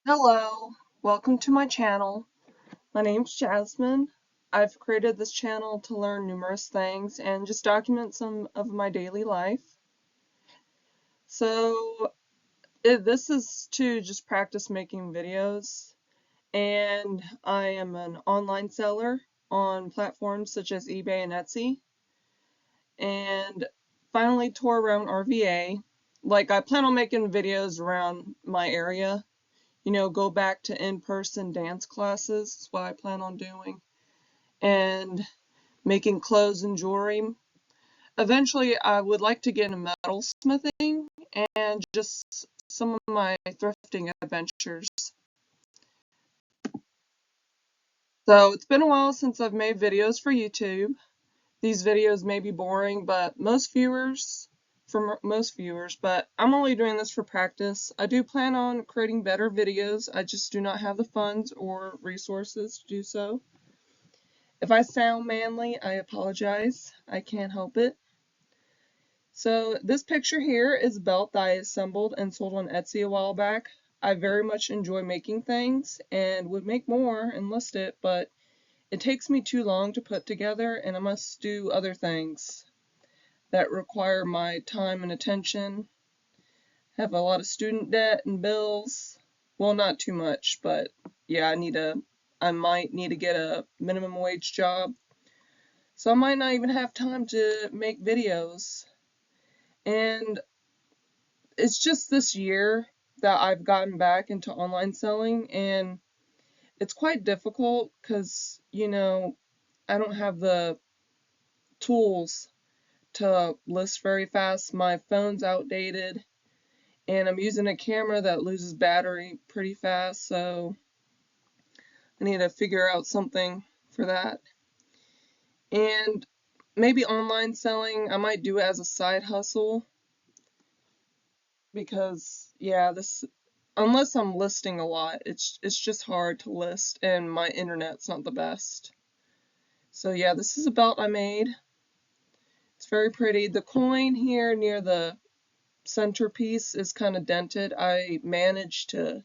Hello, welcome to my channel. My name's Jasmine. I've created this channel to learn numerous things and just document some of my daily life. So this is to just practice making videos, and I am an online seller on platforms such as eBay and Etsy, and finally tour around RVA. Like, I plan on making videos around my area. Go back to in-person dance classes is what I plan on doing, and making clothes and jewelry. Eventually, I would like to get into metal smithing and just some of my thrifting adventures. So it's been a while since I've made videos for YouTube. These videos may be boring, but most viewers, but I'm only doing this for practice. I do plan on creating better videos. I just do not have the funds or resources to do so. If I sound manly, I apologize. I can't help it. So this picture here is a belt that I assembled and sold on Etsy a while back. I very much enjoy making things and would make more and list it, but it takes me too long to put together, and I must do other things that require my time and attention. Have a lot of student debt and bills. Well, not too much, but yeah, I might need to get a minimum wage job. So I might not even have time to make videos. And it's just this year that I've gotten back into online selling, and it's quite difficult because, I don't have the tools to list very fast. My phone's outdated, and I'm using a camera that loses battery pretty fast, so I need to figure out something for that. And maybe online selling, I might do it as a side hustle because, yeah, this unless I'm listing a lot, it's just hard to list, and my internet's not the best. So yeah, this is a belt I made. It's very pretty. The coin here near the centerpiece is kind of dented. I managed to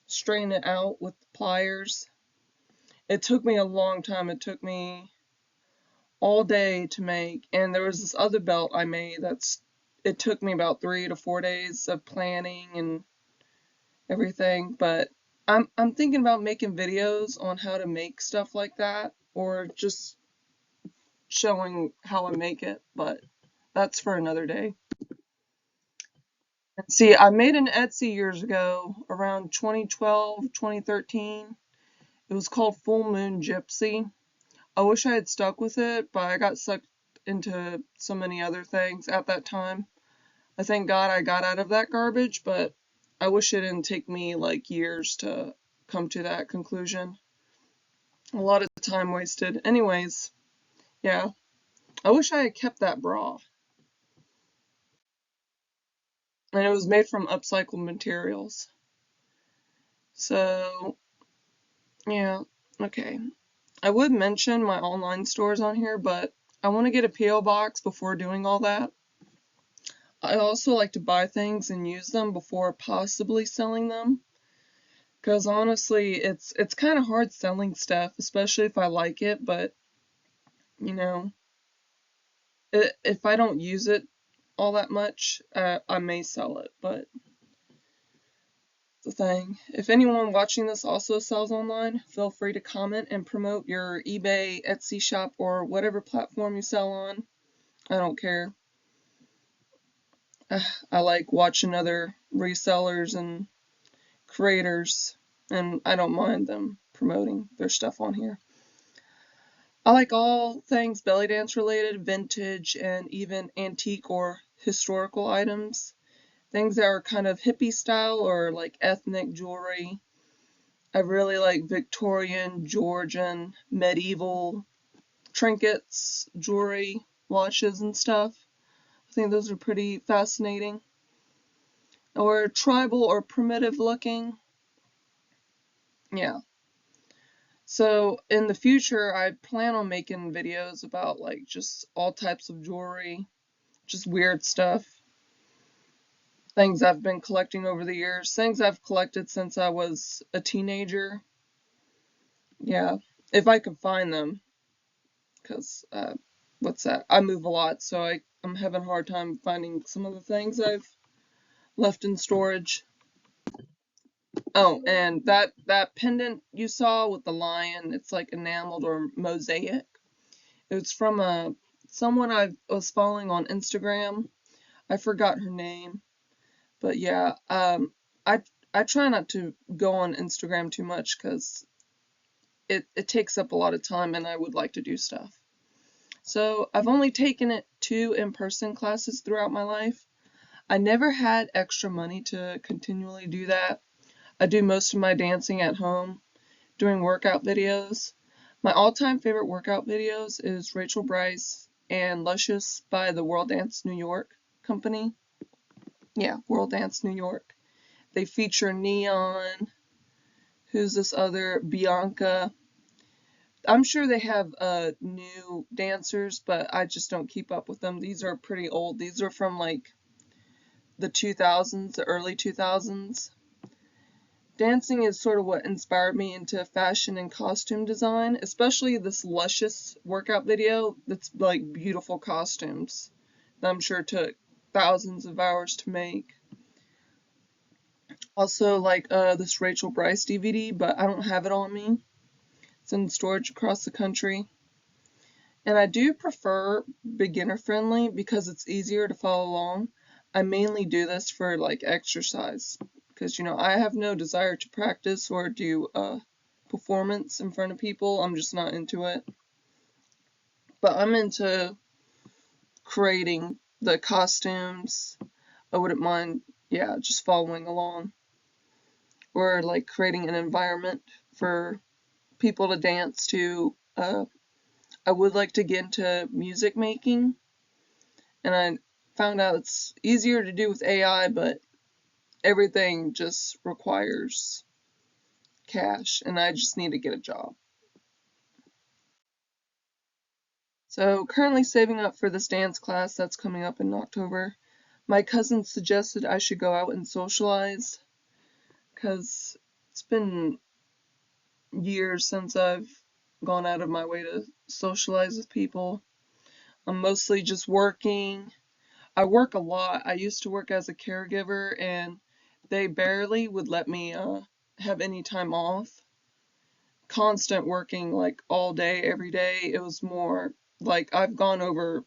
straighten it out with pliers. It took me a long time. It took me all day to make, and there was this other belt I made it took me about 3 to 4 days of planning and everything, but I'm thinking about making videos on how to make stuff like that, or just showing how I make it, but that's for another day. And see, I made an Etsy years ago, around 2012, 2013. It was called Full Moon Gypsy. I wish I had stuck with it, but I got sucked into so many other things at that time. I thank God I got out of that garbage, but I wish it didn't take me like years to come to that conclusion. A lot of time wasted. Anyways, yeah. I wish I had kept that bra. And it was made from upcycled materials. So, yeah, okay. I would mention my online stores on here, but I want to get a P.O. box before doing all that. I also like to buy things and use them before possibly selling them. Because honestly, it's kind of hard selling stuff, especially if I like it, but you know, if I don't use it all that much, I may sell it, but the thing. If anyone watching this also sells online, feel free to comment and promote your eBay, Etsy shop, or whatever platform you sell on. I don't care. I like watching other resellers and creators, and I don't mind them promoting their stuff on here. I like all things belly dance related, vintage, and even antique or historical items. Things that are kind of hippie style or like ethnic jewelry. I really like Victorian, Georgian, medieval trinkets, jewelry, watches, and stuff. I think those are pretty fascinating. Or tribal or primitive looking. Yeah. So in the future, I plan on making videos about like just all types of jewelry, just weird stuff. things I've been collecting over the years, things I've collected since I was a teenager. Yeah, if I could find them, because what's that? I move a lot, so I'm having a hard time finding some of the things I've left in storage. Oh, and that pendant you saw with the lion, it's like enameled or mosaic. It's from someone I was following on Instagram. I forgot her name, but yeah, I I try not to go on Instagram too much because it takes up a lot of time and I would like to do stuff. So I've only taken it 2 in-person classes throughout my life. I never had extra money to continually do that. I do most of my dancing at home, doing workout videos. My all-time favorite workout videos is Rachel Bryce and Luscious by the World Dance New York company. Yeah, World Dance New York. They feature Neon. Who's this other? Bianca. I'm sure they have new dancers, but I just don't keep up with them. These are pretty old. These are from like the 2000s, the early 2000s. Dancing is sort of what inspired me into fashion and costume design, especially this Luscious workout video that's like beautiful costumes that I'm sure took thousands of hours to make. Also like this Rachel Bryce DVD, but I don't have it on me. It's in storage across the country. And I do prefer beginner friendly because it's easier to follow along. I mainly do this for like exercise because I have no desire to practice or do performance in front of people. I'm just not into it. But I'm into creating the costumes. I wouldn't mind, yeah, just following along or like creating an environment for people to dance to. I would like to get into music making, and I found out it's easier to do with AI, but everything just requires cash, and I just need to get a job. So currently saving up for this dance class that's coming up in October. My cousin suggested I should go out and socialize because it's been years since I've gone out of my way to socialize with people. I'm mostly just working. I work a lot. I used to work as a caregiver, and they barely would let me have any time off. Constant working like all day, every day. It was more like I've gone over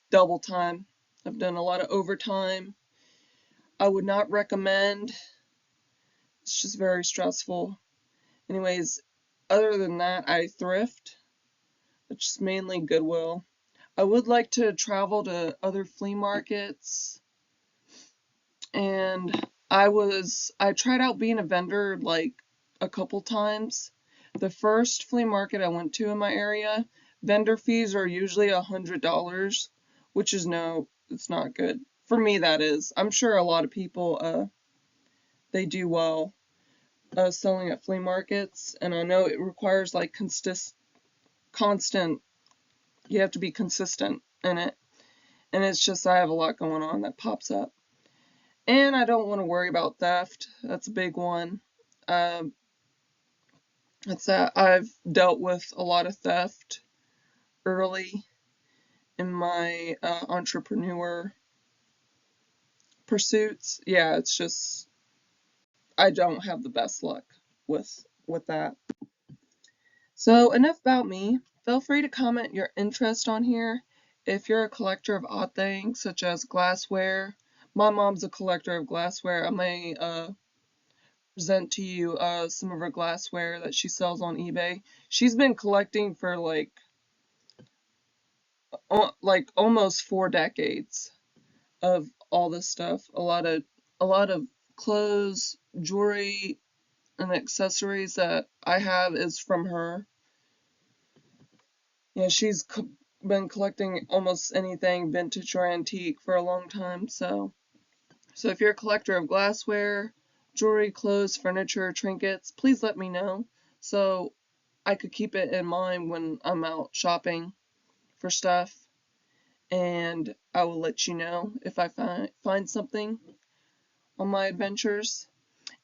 double time. I've done a lot of overtime. I would not recommend. It's just very stressful. Anyways, other than that, I thrift, which is mainly Goodwill. I would like to travel to other flea markets, and I tried out being a vendor like a couple times. The first flea market I went to in my area, vendor fees are usually $100, which is it's not good. For me, that is. I'm sure a lot of people they do well selling at flea markets, and I know it requires like constant. You have to be consistent in it, and it's just I have a lot going on that pops up. And I don't want to worry about theft. That's a big one. Um, that's that I've dealt with a lot of theft early in my entrepreneur pursuits. Yeah, it's just I don't have the best luck with that. So enough about me. Feel free to comment your interest on here. If you're a collector of odd things such as glassware, my mom's a collector of glassware. I may present to you some of her glassware that she sells on eBay. She's been collecting for like almost 4 decades of all this stuff. A lot of clothes, jewelry, and accessories that I have is from her. Yeah, she's been collecting almost anything vintage or antique for a long time. So if you're a collector of glassware, jewelry, clothes, furniture, trinkets, please let me know so I could keep it in mind when I'm out shopping for stuff. and I will let you know if I find something on my adventures.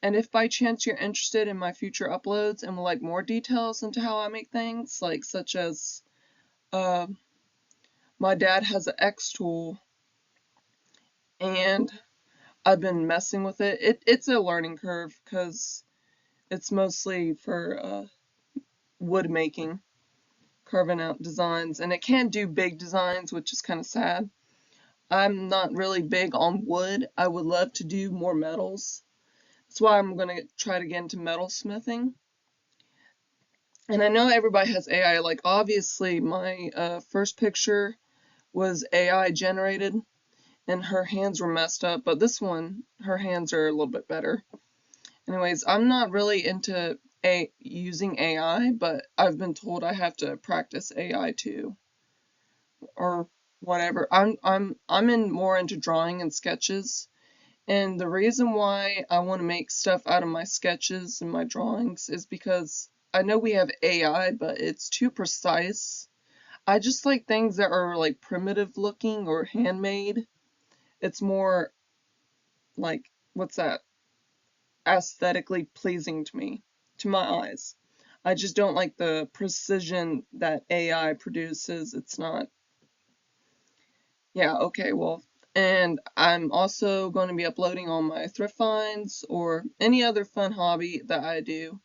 And if by chance you're interested in my future uploads and would like more details into how I make things, like such as uh, my dad has an X tool and I've been messing with it. It's a learning curve because it's mostly for wood making, carving out designs, and it can't do big designs, which is kind of sad. I'm not really big on wood. I would love to do more metals. That's why I'm going to try to get into metal smithing. And I know everybody has AI. Like, obviously, my first picture was AI generated, and her hands were messed up, but this one, her hands are a little bit better. Anyways, I'm not really into using AI, but I've been told I have to practice AI too, or whatever. I'm in more into drawing and sketches, and the reason why I want to make stuff out of my sketches and my drawings is because I know we have AI, but it's too precise. I just like things that are like primitive looking or handmade. It's more like, what's that? Aesthetically pleasing to me, to my eyes. I just don't like the precision that AI produces. It's not. Yeah, okay, well, and I'm also going to be uploading all my thrift finds or any other fun hobby that I do.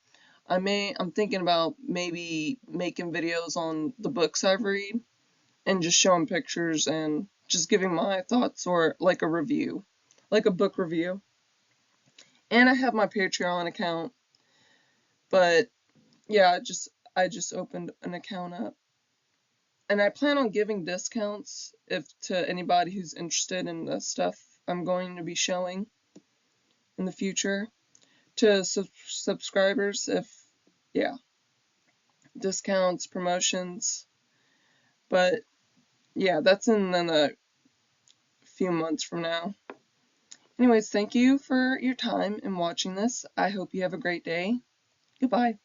I'm thinking about maybe making videos on the books I've read and just showing pictures and just giving my thoughts or like a review, like a book review. And I have my Patreon account, but yeah, I just opened an account up. And I plan on giving discounts if to anybody who's interested in the stuff I'm going to be showing in the future to subscribers if yeah, discounts, promotions. But yeah, that's in a few months from now. Anyways, thank you for your time and watching this. I hope you have a great day. Goodbye.